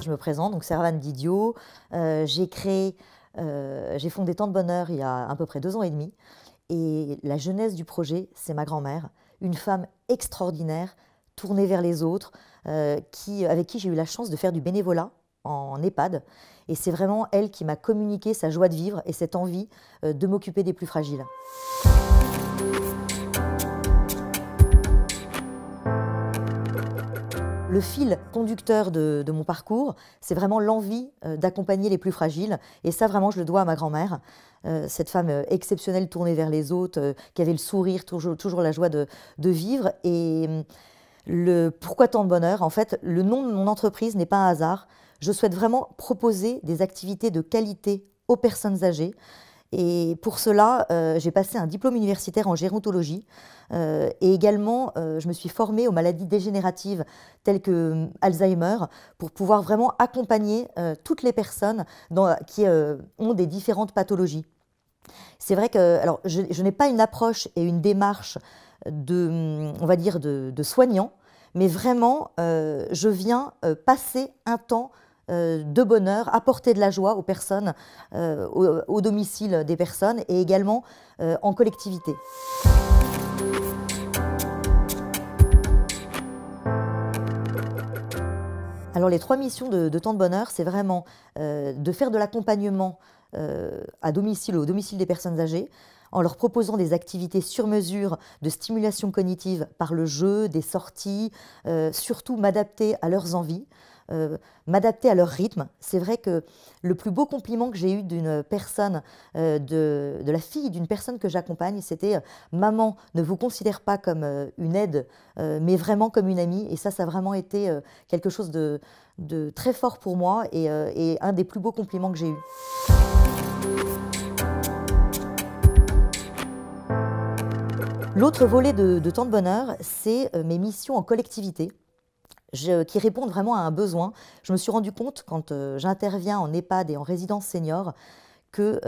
je me présente, donc Servane Didio. J'ai fondé Temps de Bonheur il y a à peu près 2 ans et demi. Et la genèse du projet, c'est ma grand-mère, une femme extraordinaire, tournée vers les autres, avec qui j'ai eu la chance de faire du bénévolat en EHPAD. Et c'est vraiment elle qui m'a communiqué sa joie de vivre et cette envie de m'occuper des plus fragiles. Le fil conducteur de mon parcours, c'est vraiment l'envie d'accompagner les plus fragiles. Et ça, vraiment, je le dois à ma grand-mère, cette femme exceptionnelle, tournée vers les autres, qui avait le sourire, toujours la joie de vivre. Et pourquoi Temps de Bonheur? En fait, le nom de mon entreprise n'est pas un hasard. Je souhaite vraiment proposer des activités de qualité aux personnes âgées. Et pour cela, j'ai passé un diplôme universitaire en gérontologie et également, je me suis formée aux maladies dégénératives telles que Alzheimer pour pouvoir vraiment accompagner toutes les personnes qui ont des différentes pathologies. C'est vrai que alors, je n'ai pas une approche et une démarche on va dire de soignant, mais vraiment, je viens passer un temps de bonheur, apporter de la joie aux personnes, au domicile des personnes et également en collectivité. Alors les 3 missions de Temps de Bonheur, c'est vraiment de faire de l'accompagnement au domicile des personnes âgées, en leur proposant des activités sur mesure de stimulation cognitive par le jeu, des sorties, surtout m'adapter à leurs envies, m'adapter à leur rythme. C'est vrai que le plus beau compliment que j'ai eu d'une personne, de la fille d'une personne que j'accompagne, c'était « Maman ne vous considère pas comme une aide, mais vraiment comme une amie ». Et ça a vraiment été quelque chose de très fort pour moi et un des plus beaux compliments que j'ai eu. L'autre volet de Temps de Bonheur, c'est mes missions en collectivité, qui répondent vraiment à un besoin. Je me suis rendu compte, quand j'interviens en EHPAD et en résidence senior, que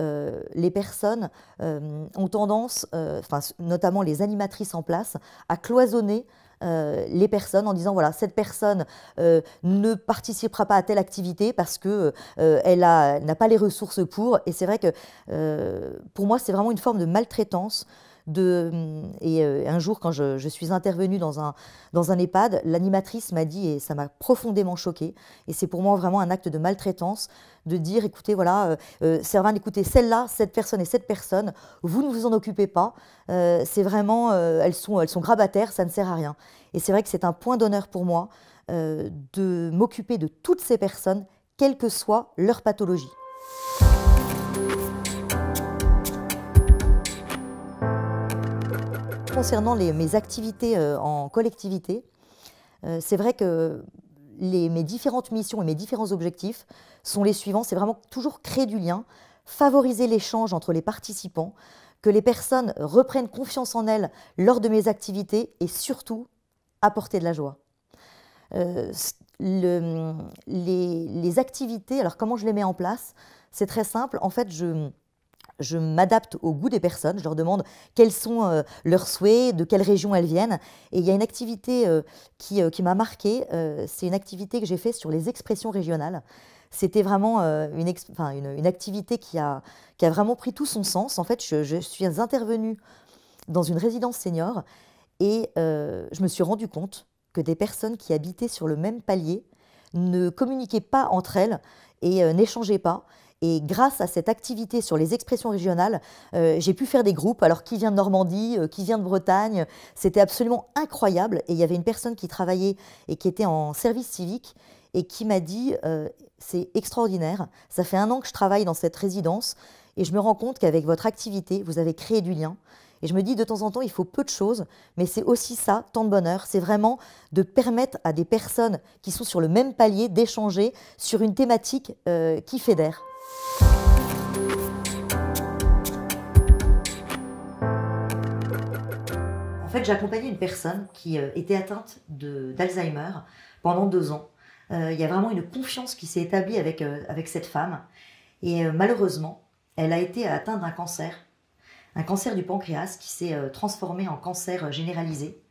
les personnes ont tendance, notamment les animatrices en place, à cloisonner les personnes en disant voilà, cette personne ne participera pas à telle activité parce qu'elle n'a pas les ressources pour. Et c'est vrai que pour moi, c'est vraiment une forme de maltraitance. Un jour, quand je suis intervenue dans un EHPAD, l'animatrice m'a dit, et ça m'a profondément choquée, et c'est pour moi vraiment un acte de maltraitance, de dire, écoutez, voilà, Servane, écoutez, celle-là, cette personne et cette personne, vous ne vous en occupez pas, c'est vraiment, elles sont grabataires, ça ne sert à rien. Et c'est vrai que c'est un point d'honneur pour moi de m'occuper de toutes ces personnes, quelle que soit leur pathologie. Concernant mes activités en collectivité, c'est vrai que mes différentes missions et mes différents objectifs sont les suivants. C'est vraiment toujours créer du lien, favoriser l'échange entre les participants, que les personnes reprennent confiance en elles lors de mes activités et surtout apporter de la joie. Les activités, alors comment je les mets en place? C'est très simple. En fait, je m'adapte au goût des personnes, je leur demande quels sont leurs souhaits, de quelle région elles viennent. Et il y a une activité qui m'a marquée, c'est une activité que j'ai faite sur les expressions régionales. C'était vraiment une activité qui a vraiment pris tout son sens. En fait, je suis intervenue dans une résidence senior et je me suis rendu compte que des personnes qui habitaient sur le même palier ne communiquaient pas entre elles et n'échangeaient pas. Et grâce à cette activité sur les expressions régionales, j'ai pu faire des groupes. Alors, qui vient de Normandie, qui vient de Bretagne, c'était absolument incroyable. Et il y avait une personne qui travaillait et qui était en service civique et qui m'a dit c'est extraordinaire, ça fait 1 an que je travaille dans cette résidence et je me rends compte qu'avec votre activité, vous avez créé du lien. Et je me dis, de temps en temps, il faut peu de choses, mais c'est aussi ça, Temps de Bonheur, c'est vraiment de permettre à des personnes qui sont sur le même palier d'échanger sur une thématique qui fédère. En fait, j'ai accompagné une personne qui était atteinte d'Alzheimer pendant 2 ans. Il y a vraiment une confiance qui s'est établie avec cette femme. Et malheureusement, elle a été atteinte d'un cancer du pancréas qui s'est transformé en cancer généralisé.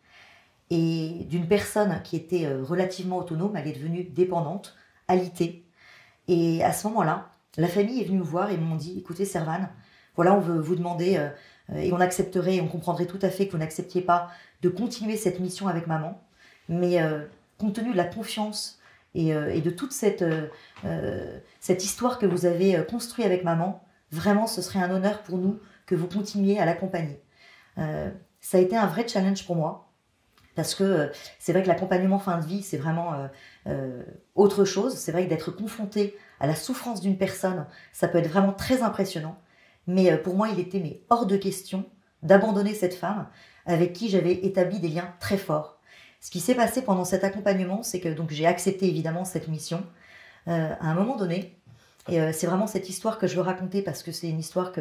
Et d'une personne qui était relativement autonome, elle est devenue dépendante, alité. Et à ce moment-là, la famille est venue me voir et m'ont dit, écoutez Servane, voilà, on veut vous demander, et on accepterait, on comprendrait tout à fait que vous n'acceptiez pas de continuer cette mission avec maman, mais compte tenu de la confiance et de toute cette histoire que vous avez construite avec maman, vraiment ce serait un honneur pour nous que vous continuiez à l'accompagner. Ça a été un vrai challenge pour moi, parce que c'est vrai que l'accompagnement fin de vie, c'est vraiment autre chose. C'est vrai que d'être confronté à la souffrance d'une personne, ça peut être vraiment très impressionnant. Mais pour moi, il était hors de question d'abandonner cette femme avec qui j'avais établi des liens très forts. Ce qui s'est passé pendant cet accompagnement, c'est que donc j'ai accepté évidemment cette mission. À un moment donné, et c'est vraiment cette histoire que je veux raconter parce que c'est une histoire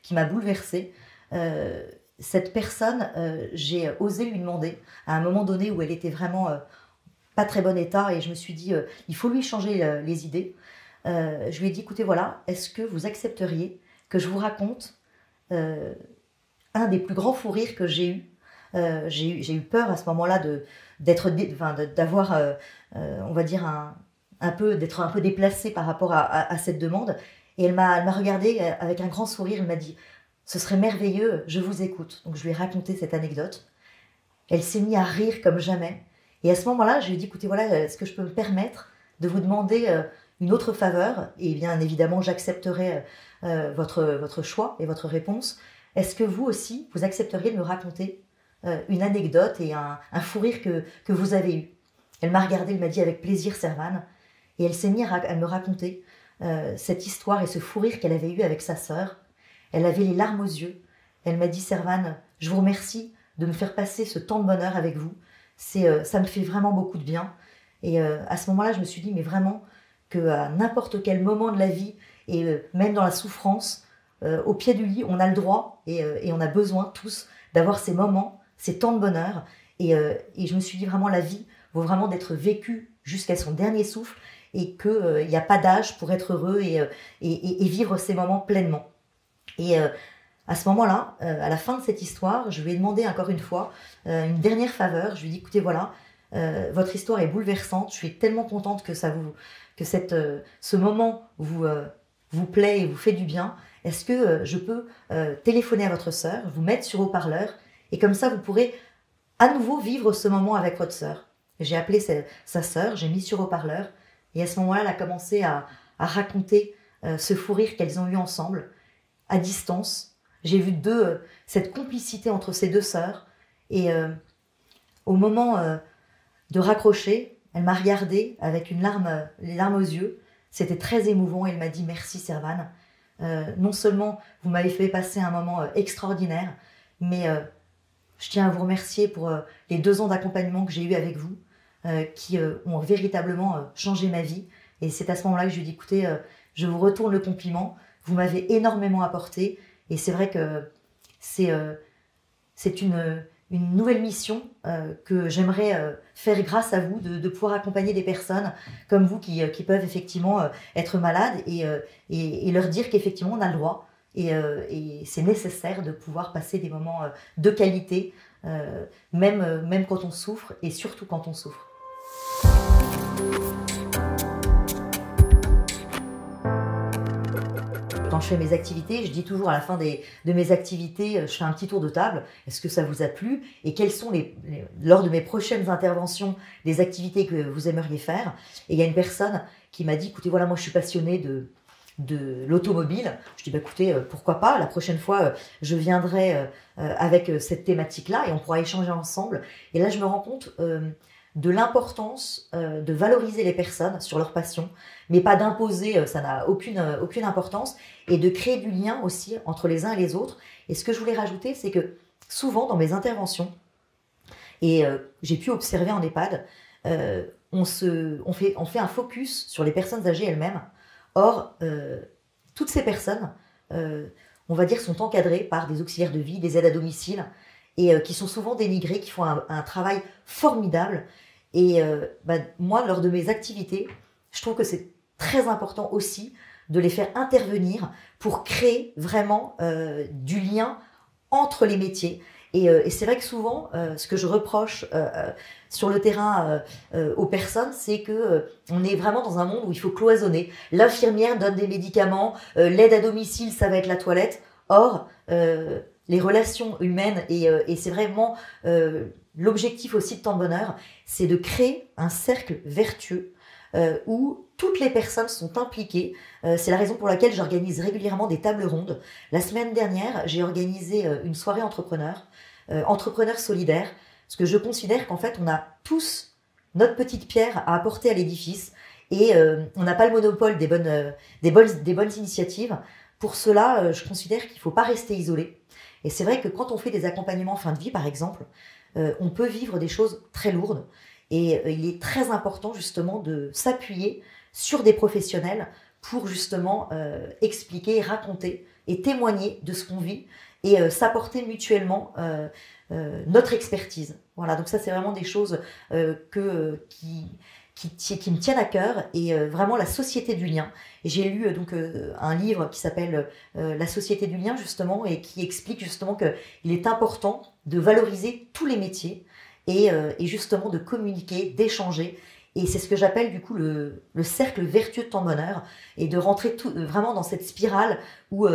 qui m'a bouleversée. Cette personne, j'ai osé lui demander, à un moment donné où elle était vraiment pas très bon état, et je me suis dit, il faut lui changer les idées. Je lui ai dit, écoutez, voilà, est-ce que vous accepteriez que je vous raconte un des plus grands fous rires que j'ai eu. J'ai eu peur à ce moment-là d'avoir, on va dire, d'être un peu déplacée par rapport à cette demande. Et elle m'a regardée avec un grand sourire, elle m'a dit, ce serait merveilleux, je vous écoute. Donc je lui ai raconté cette anecdote. Elle s'est mise à rire comme jamais. Et à ce moment-là, je lui ai dit, écoutez, voilà, est-ce que je peux me permettre de vous demander une autre faveur? Et bien évidemment, j'accepterai votre choix et votre réponse. Est-ce que vous aussi, vous accepteriez de me raconter une anecdote et un fou rire que vous avez eu? Elle m'a regardée, elle m'a dit avec plaisir, Servane. Et elle s'est mise à me raconter cette histoire et ce fou rire qu'elle avait eu avec sa sœur. Elle avait les larmes aux yeux. Elle m'a dit, Servane, je vous remercie de me faire passer ce temps de bonheur avec vous. Ça me fait vraiment beaucoup de bien. Et à ce moment-là, je me suis dit, mais vraiment, qu'à n'importe quel moment de la vie, et même dans la souffrance, au pied du lit, on a le droit et on a besoin tous d'avoir ces moments, ces temps de bonheur. Et je me suis dit, vraiment, la vie vaut vraiment d'être vécue jusqu'à son dernier souffle, et qu'il n'y a pas d'âge pour être heureux et vivre ces moments pleinement. Et à ce moment-là, à la fin de cette histoire, je lui ai demandé encore une fois une dernière faveur. Je lui ai dit, écoutez, voilà, votre histoire est bouleversante. Je suis tellement contente que ce moment vous plaît et vous fait du bien. Est-ce que je peux téléphoner à votre sœur, vous mettre sur haut-parleur, et comme ça, vous pourrez à nouveau vivre ce moment avec votre sœur? J'ai appelé sa sœur, j'ai mis sur haut-parleur, et à ce moment-là, elle a commencé à raconter ce fou rire qu'elles ont eu ensemble, à distance. J'ai vu cette complicité entre ces deux sœurs. Et au moment de raccrocher, elle m'a regardée avec les larmes aux yeux. C'était très émouvant. Elle m'a dit « Merci Servane. Non seulement vous m'avez fait passer un moment extraordinaire, mais je tiens à vous remercier pour les 2 ans d'accompagnement que j'ai eu avec vous, qui ont véritablement changé ma vie. » Et c'est à ce moment-là que je lui ai dit « Écoutez, je vous retourne le compliment. Vous m'avez énormément apporté. » Et c'est vrai que c'est une nouvelle mission que j'aimerais faire grâce à vous, de pouvoir accompagner des personnes comme vous qui peuvent effectivement être malades et leur dire qu'effectivement on a le droit et c'est nécessaire de pouvoir passer des moments de qualité, même quand on souffre et surtout quand on souffre. Quand je fais mes activités, je dis toujours à la fin de mes activités, je fais un petit tour de table. Est-ce que ça vous a plu? Et quelles sont, lors de mes prochaines interventions, les activités que vous aimeriez faire? Et il y a une personne qui m'a dit, écoutez, voilà, moi je suis passionnée de l'automobile. Je dis, bah, écoutez, pourquoi pas? La prochaine fois, je viendrai avec cette thématique-là et on pourra échanger ensemble. Et là, je me rends compte de l'importance de valoriser les personnes sur leur passion, mais pas d'imposer, ça n'a aucune importance, et de créer du lien aussi entre les uns et les autres. Et ce que je voulais rajouter, c'est que souvent dans mes interventions, et j'ai pu observer en EHPAD, on fait un focus sur les personnes âgées elles-mêmes. Or, toutes ces personnes, on va dire, sont encadrées par des auxiliaires de vie, des aides à domicile, et qui sont souvent dénigrées, qui font un travail formidable. Et moi, lors de mes activités, je trouve que c'est très important aussi de les faire intervenir pour créer vraiment du lien entre les métiers Et c'est vrai que souvent, ce que je reproche sur le terrain aux personnes, c'est que on est vraiment dans un monde où il faut cloisonner. L'infirmière donne des médicaments, l'aide à domicile, ça va être la toilette. Or, les relations humaines, et c'est vraiment l'objectif aussi de Temps de Bonheur, c'est de créer un cercle vertueux où toutes les personnes sont impliquées. C'est la raison pour laquelle j'organise régulièrement des tables rondes. La semaine dernière, j'ai organisé une soirée entrepreneurs solidaires, parce que je considère qu'en fait, on a tous notre petite pierre à apporter à l'édifice, et on n'a pas le monopole des bonnes initiatives. Pour cela, je considère qu'il ne faut pas rester isolé. Et c'est vrai que quand on fait des accompagnements fin de vie, par exemple, on peut vivre des choses très lourdes. Et il est très important justement de s'appuyer sur des professionnels pour justement expliquer, raconter et témoigner de ce qu'on vit et s'apporter mutuellement notre expertise. Voilà, donc ça c'est vraiment des choses qui me tiennent à cœur, et vraiment la société du lien. J'ai lu donc un livre qui s'appelle La société du lien justement, et qui explique justement qu'il est important de valoriser tous les métiers et justement de communiquer, d'échanger. Et c'est ce que j'appelle du coup le cercle vertueux de Temps de Bonheur, et de rentrer vraiment dans cette spirale où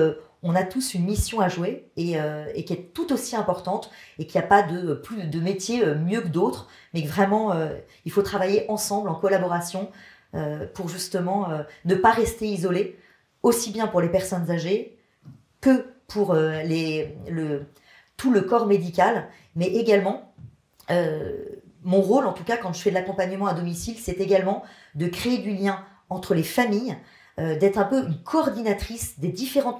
on a tous une mission à jouer et qui est tout aussi importante, et qu'il n'y a pas plus de métier mieux que d'autres, mais que vraiment il faut travailler ensemble, en collaboration, pour justement ne pas rester isolé, aussi bien pour les personnes âgées que pour tout le corps médical, mais également mon rôle, en tout cas quand je fais de l'accompagnement à domicile, c'est également de créer du lien entre les familles, d'être un peu une coordinatrice des différents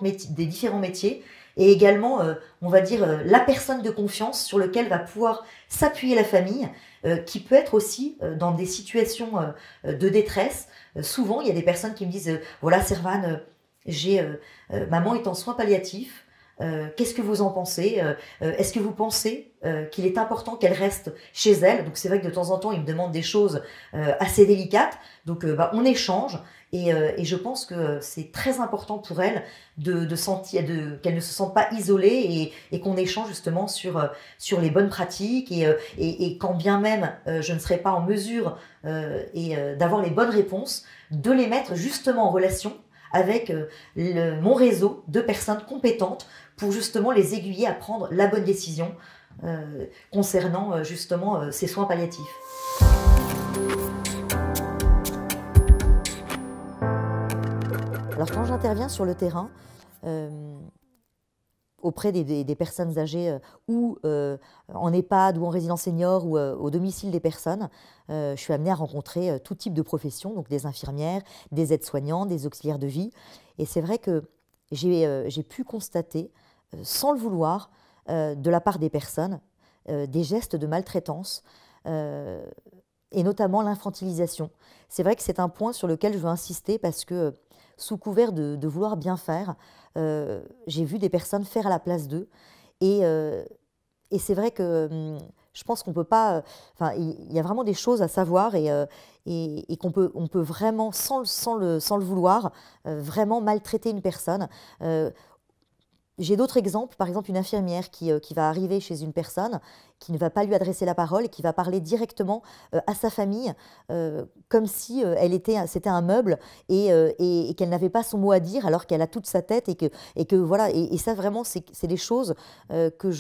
métiers, et également, on va dire, la personne de confiance sur laquelle va pouvoir s'appuyer la famille, qui peut être aussi dans des situations de détresse. Souvent, il y a des personnes qui me disent voilà, Servane, maman est en soins palliatifs. Qu'est-ce que vous en pensez? Est-ce que vous pensez qu'il est important qu'elle reste chez elle? Donc c'est vrai que de temps en temps, ils me demandent des choses assez délicates. Donc on échange, et je pense que c'est très important pour elle qu'elle ne se sente pas isolée, et qu'on échange justement sur les bonnes pratiques, et quand bien même je ne serai pas en mesure d'avoir les bonnes réponses, de les mettre justement en relation avec mon réseau de personnes compétentes pour justement les aiguiller à prendre la bonne décision concernant justement ces soins palliatifs. Alors quand j'interviens sur le terrain, auprès des personnes âgées, ou en EHPAD, ou en résidence senior, ou au domicile des personnes, je suis amenée à rencontrer tout type de professions, donc des infirmières, des aides-soignants, des auxiliaires de vie. Et c'est vrai que j'ai pu constater, sans le vouloir, de la part des personnes, des gestes de maltraitance, et notamment l'infantilisation. C'est vrai que c'est un point sur lequel je veux insister, parce que sous couvert de vouloir bien faire, j'ai vu des personnes faire à la place d'eux. Et c'est vrai que je pense qu'on peut pas... il y a vraiment des choses à savoir, et qu'on peut vraiment, sans le vouloir, vraiment maltraiter une personne. J'ai d'autres exemples, par exemple une infirmière qui va arriver chez une personne, qui ne va pas lui adresser la parole, et qui va parler directement à sa famille, comme si c'était un meuble, et qu'elle n'avait pas son mot à dire, alors qu'elle a toute sa tête, et que voilà, et ça vraiment c'est des choses que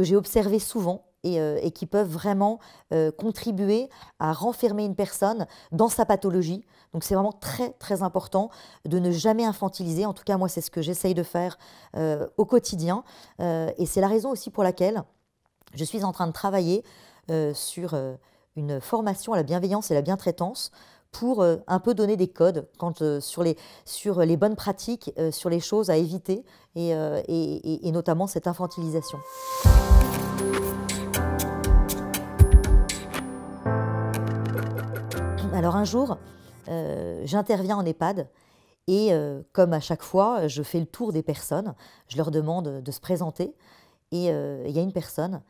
j'ai observées souvent, et qui peuvent vraiment contribuer à renfermer une personne dans sa pathologie. Donc c'est vraiment très très important de ne jamais infantiliser. En tout cas, moi, c'est ce que j'essaye de faire au quotidien. Et c'est la raison aussi pour laquelle je suis en train de travailler sur une formation à la bienveillance et la bientraitance, pour un peu donner des codes sur les bonnes pratiques, sur les choses à éviter, et notamment cette infantilisation. Alors un jour, j'interviens en EHPAD, et comme à chaque fois, je fais le tour des personnes, je leur demande de se présenter, et il y a une personne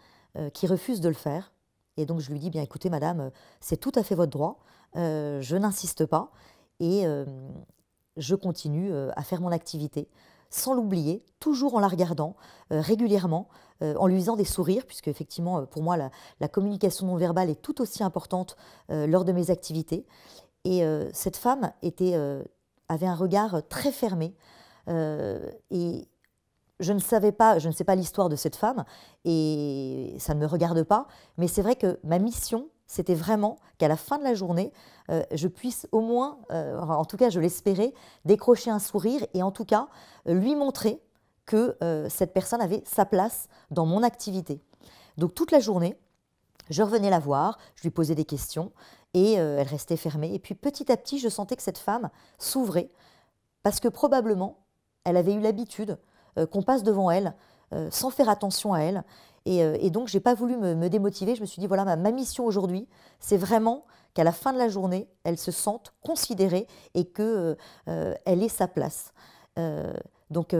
qui refuse de le faire. Et donc je lui dis, bien écoutez madame, c'est tout à fait votre droit, je n'insiste pas, et je continue à faire mon activité. sans l'oublier, toujours en la regardant régulièrement, en lui faisant des sourires, puisque effectivement, pour moi, la communication non verbale est tout aussi importante lors de mes activités. Et cette femme avait un regard très fermé. Et je ne sais pas l'histoire de cette femme, et ça ne me regarde pas, mais c'est vrai que ma mission, c'était vraiment qu'à la fin de la journée, je puisse au moins, en tout cas je l'espérais, décrocher un sourire et en tout cas lui montrer que cette personne avait sa place dans mon activité. Donc toute la journée, je revenais la voir, je lui posais des questions et elle restait fermée. Et puis petit à petit, je sentais que cette femme s'ouvrait parce que probablement, elle avait eu l'habitude qu'on passe devant elle sans faire attention à elle. Et donc, je n'ai pas voulu me démotiver. Je me suis dit, voilà, ma mission aujourd'hui, c'est vraiment qu'à la fin de la journée, elle se sente considérée et qu'elle ait sa place. Donc,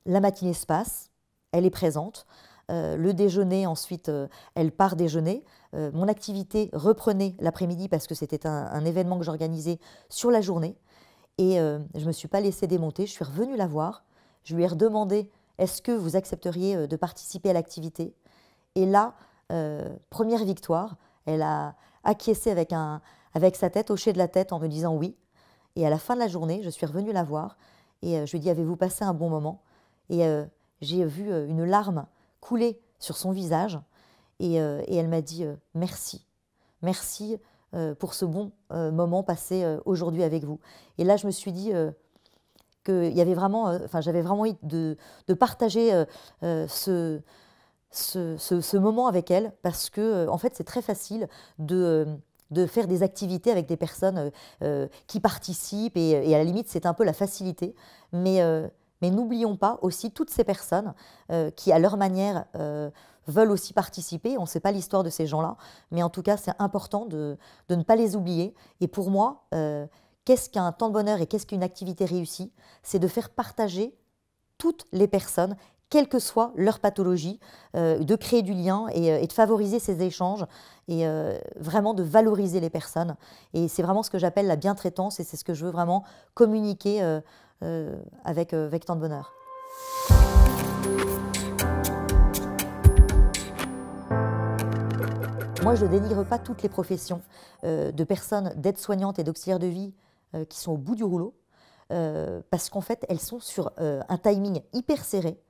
la matinée se passe, elle est présente. Le déjeuner, ensuite, elle part déjeuner. Mon activité reprenait l'après-midi parce que c'était un événement que j'organisais sur la journée. Et je ne me suis pas laissée démonter. Je suis revenue la voir. Je lui ai redemandé, est-ce que vous accepteriez de participer à l'activité? Et là, première victoire, elle a acquiescé avec sa tête, hoché de la tête en me disant oui. Et à la fin de la journée, je suis revenue la voir et je lui ai dit, avez-vous passé un bon moment? Et j'ai vu une larme couler sur son visage et elle m'a dit merci. Merci pour ce bon moment passé aujourd'hui avec vous. Et là, je me suis dit qu'il y avait vraiment, j'avais vraiment envie de partager ce moment avec elle parce que, en fait, c'est très facile de faire des activités avec des personnes qui participent et à la limite, c'est un peu la facilité. Mais n'oublions pas aussi toutes ces personnes qui, à leur manière, veulent aussi participer. On ne sait pas l'histoire de ces gens-là, mais en tout cas, c'est important de ne pas les oublier. Et pour moi, qu'est-ce qu'un temps de bonheur et qu'est-ce qu'une activité réussie? C'est de faire partager toutes les personnes, quelle que soit leur pathologie, de créer du lien et de favoriser ces échanges et vraiment de valoriser les personnes. Et c'est vraiment ce que j'appelle la bientraitance et c'est ce que je veux vraiment communiquer avec Temps de bonheur. Moi, je ne dénigre pas toutes les professions de personnes d'aide-soignantes et d'auxiliaires de vie qui sont au bout du rouleau, parce qu'en fait, elles sont sur un timing hyper serré,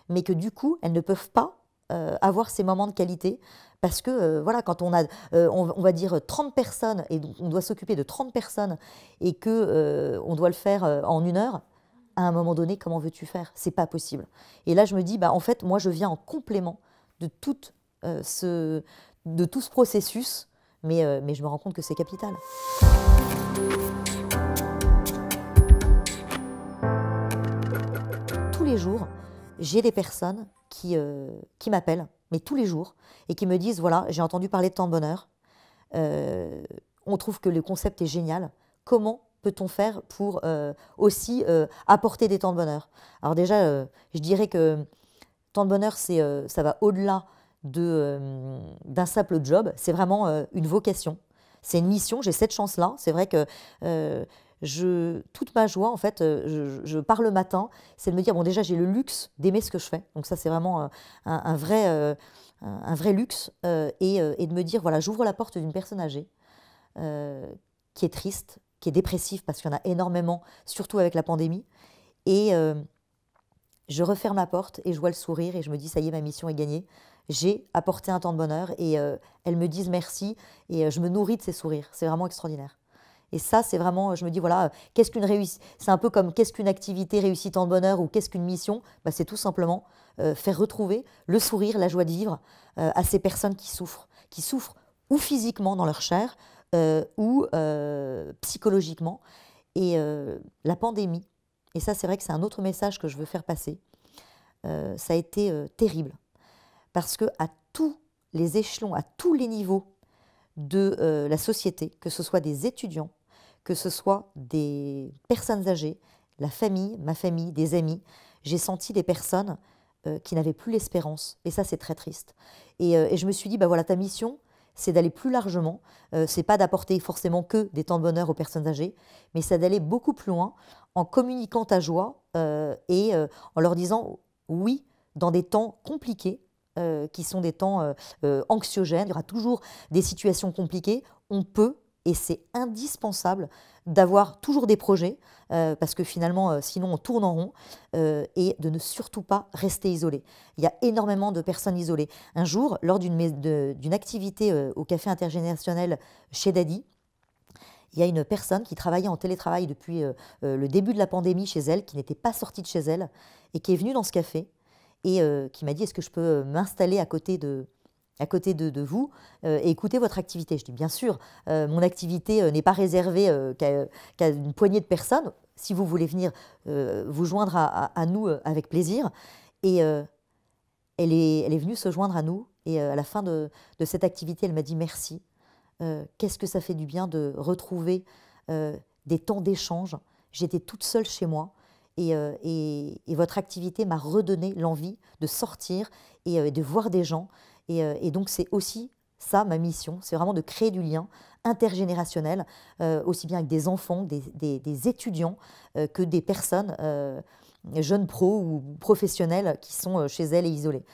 mais que du coup, elles ne peuvent pas avoir ces moments de qualité, parce que voilà, quand on a, on va dire 30 personnes, et on doit s'occuper de 30 personnes, et qu'on doit le faire en 1 heure, à un moment donné, comment veux-tu faire? C'est pas possible. Et là, je me dis, bah, en fait, moi, je viens en complément de tout ce processus, mais je me rends compte que c'est capital. Tous les jours, j'ai des personnes qui m'appellent, mais tous les jours, et qui me disent, voilà, j'ai entendu parler de Temps de bonheur, on trouve que le concept est génial, comment peut-on faire pour aussi apporter des temps de bonheur? Alors déjà, je dirais que Temps de bonheur, ça va au-delà d'un simple job, c'est vraiment une vocation, c'est une mission, j'ai cette chance-là, c'est vrai que toute ma joie, en fait, je pars le matin, c'est de me dire, bon déjà j'ai le luxe d'aimer ce que je fais, donc ça c'est vraiment un vrai luxe, et de me dire, voilà, j'ouvre la porte d'une personne âgée qui est triste, qui est dépressive, parce qu'il y en a énormément, surtout avec la pandémie, et je referme la porte et je vois le sourire et je me dis, ça y est, ma mission est gagnée, j'ai apporté un temps de bonheur et elles me disent merci et je me nourris de ces sourires, c'est vraiment extraordinaire. Et ça, c'est vraiment, je me dis, voilà, qu'est-ce qu'une réussite? C'est un peu comme qu'est-ce qu'une activité réussie Temps de bonheur ou qu'est-ce qu'une mission? Bah, c'est tout simplement faire retrouver le sourire, la joie de vivre à ces personnes qui souffrent ou physiquement dans leur chair ou psychologiquement. Et la pandémie, et ça, c'est vrai que c'est un autre message que je veux faire passer, ça a été terrible. Parce qu'à tous les échelons, à tous les niveaux de la société, que ce soit des étudiants, que ce soit des personnes âgées, la famille, ma famille, des amis, j'ai senti des personnes qui n'avaient plus l'espérance. Et ça, c'est très triste. Et je me suis dit, bah voilà, ta mission, c'est d'aller plus largement. C'est pas d'apporter forcément que des temps de bonheur aux personnes âgées, mais c'est d'aller beaucoup plus loin en communiquant ta joie en leur disant oui, dans des temps compliqués, qui sont des temps anxiogènes, il y aura toujours des situations compliquées, on peut, et c'est indispensable, d'avoir toujours des projets, parce que finalement, sinon on tourne en rond, et de ne surtout pas rester isolé. Il y a énormément de personnes isolées. Un jour, lors d'une activité au Café Intergénérationnel chez Dadi, il y a une personne qui travaillait en télétravail depuis le début de la pandémie chez elle, qui n'était pas sortie de chez elle, et qui est venue dans ce café, et qui m'a dit: est-ce que je peux m'installer à côté de vous et écouter votre activité? Je dis: bien sûr, mon activité n'est pas réservée qu'à une poignée de personnes. Si vous voulez venir vous joindre à nous, avec plaisir. Et elle est venue se joindre à nous, et à la fin de cette activité, elle m'a dit: merci. Qu'est-ce que ça fait du bien de retrouver des temps d'échange. J'étais toute seule chez moi, et votre activité m'a redonné l'envie de sortir et de voir des gens. Et donc c'est aussi ça ma mission, c'est vraiment de créer du lien intergénérationnel, aussi bien avec des enfants, des étudiants, que des personnes jeunes pros ou professionnels qui sont chez elles et isolées.